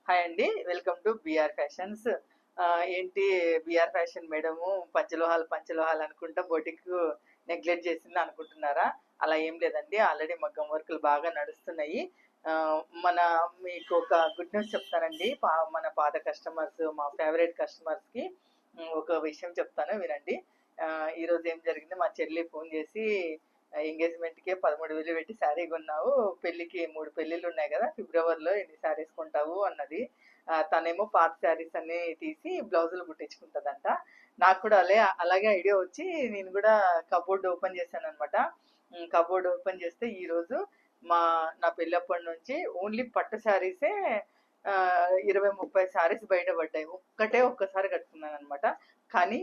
Hi అండి. Welcome to BR fashions. ఏంటి BR fashion madam పంచలోహాలు అనుకుంటా బొటిక్ నెగ్లెక్ట్ చేసింది అనుకుంటున్నారా? అలా ఏం లేదండి. ఆల్రెడీ మగ్గం వర్కులు బాగా నడుస్తున్నాయి. మన మీకు ఒక గుడ్ న్యూస్ చెప్తానండి. మన పాత కస్టమర్స్, మా ఫేవరెట్ కస్టమర్స్‌కి ఒక విషయం చెప్తాను వినండి. ఈరోజు ఏం జరిగింది, మా చెల్లి ఫోన్ చేసి ఎంగేజ్‌మెంట్‌కే 13,000 పెట్టి శారీ కొన్నావు. పెళ్ళికి 3 పెళ్ళిళ్ళున్నాయి గదా! ఫిబ్రవరిలో ఎన్ని శారీస్ కొంటావు అన్నది. తనేమో పాత శారీస్ అన్నీ తీసి బ్లౌజులు కుట్టించుకుంటదంట. నాకు కూడా అలాగే ఐడియా వచ్చి నేను కూడా కబోర్డ్ ఓపెన్ చేశాననమాట. కబోర్డ్ ఓపెన్ చేస్తే ఈరోజు నా పెళ్ళప్పటి నుంచి ఓన్లీ పట్టు శారీసే 20, 30 శారీస్ బయట పడ్డాయి. ఒక్కసారి కట్టుకున్నాననమాట. కానీ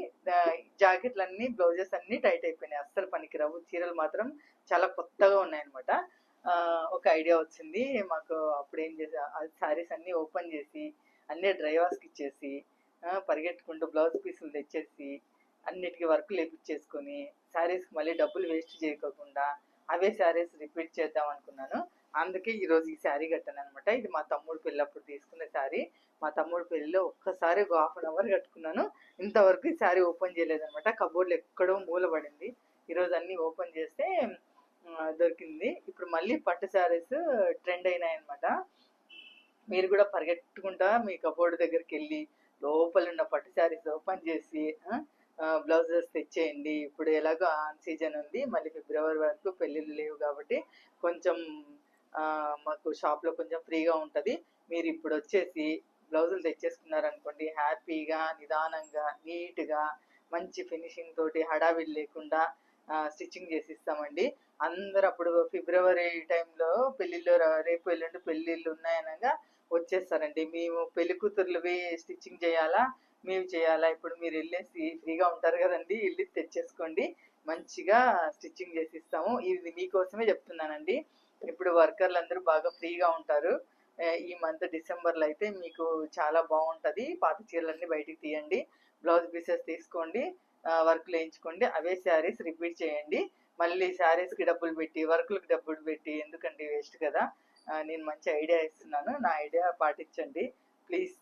జాకెట్లన్నీ, బ్లౌజెస్ అన్నీ టైట్ అయిపోయినాయి. అస్సలు పనికిరావు. చీరలు మాత్రం చాలా కొత్తగా ఉన్నాయన్నమాట. ఒక ఐడియా వచ్చింది మాకు. అప్పుడు ఏం చేసా, ఆ శారీస్ అన్నీ ఓపెన్ చేసి అన్నీ డ్రై వాష్కి ఇచ్చేసి పరిగెట్టుకుంటూ బ్లౌజ్ పీసులు తెచ్చేసి అన్నిటికీ వర్క్ లేపిచ్చేసుకొని శారీస్కి మళ్ళీ డబ్బులు వేస్ట్ చేయకోకుండా అవే శారీస్ రిపీట్ చేద్దాం అనుకున్నాను. అందుకే ఈరోజు ఈ శారీ కట్టాను అనమాట. ఇది మా తమ్ముడు పెళ్ళప్పుడు తీసుకున్న శారీ. మా తమ్ముడు పెళ్ళిలో ఒక్కసారి ఒక హాఫ్ అన్ అవర్ కట్టుకున్నాను. ఇంతవరకు ఈ శారీ ఓపెన్ చేయలేదనమాట. కబోర్డ్లో ఎక్కడో మూల పడింది. ఈరోజు అన్నీ ఓపెన్ చేస్తే దొరికింది. ఇప్పుడు మళ్ళీ పట్టు శారీస్ ట్రెండ్ అయినాయి అనమాట. మీరు కూడా పరిగెట్టుకుంటా మీ కబోర్డ్ దగ్గరికి వెళ్ళి లోపల ఉన్న పట్టు శారీస్ ఓపెన్ చేసి బ్లౌజెస్ తెచ్చేయండి. ఇప్పుడు ఎలాగో ఆన్ సీజన్ ఉంది. మళ్ళీ ఫిబ్రవరి వరకు పెళ్ళిళ్ళు లేవు కాబట్టి కొంచెం మాకు షాప్లో కొంచెం ఫ్రీగా ఉంటుంది. మీరు ఇప్పుడు వచ్చేసి బ్లౌజులు తెచ్చేసుకున్నారనుకోండి, హ్యాపీగా నిదానంగా నీట్గా మంచి ఫినిషింగ్ తోటి హడావిడి లేకుండా స్టిచ్చింగ్ చేసి ఇస్తామండి. అందరు అప్పుడు ఫిబ్రవరి టైంలో పెళ్ళిళ్ళు రేపు ఎల్లుండి పెళ్ళిళ్ళు ఉన్నాయనగా వచ్చేస్తారండి. మేము పెళ్లి కూతుర్లవి స్టిచ్చింగ్ చేయాలా, మేము చేయాలా? ఇప్పుడు మీరు వెళ్ళేసి ఫ్రీగా ఉంటారు కదండి, వెళ్ళి తెచ్చేసుకోండి. మంచిగా స్టిచ్చింగ్ చేసి ఇస్తాము. ఇది మీకోసమే చెప్తున్నానండి. ఇప్పుడు వర్కర్లు అందరూ బాగా ఫ్రీగా ఉంటారు. ఈ మంత్ డిసెంబర్లో అయితే మీకు చాలా బాగుంటుంది. పాత చీరలన్నీ బయటికి తీయండి, బ్లౌజ్ పీసెస్ తీసుకోండి, వర్క్లు వేయించుకోండి. అవే శారీస్ రిపీట్ చేయండి. మళ్ళీ శారీస్కి డబ్బులు పెట్టి వర్కులకు డబ్బులు పెట్టి ఎందుకండి, వేస్ట్ కదా. నేను మంచి ఐడియా ఇస్తున్నాను. నా ఐడియా పాటించండి ప్లీజ్.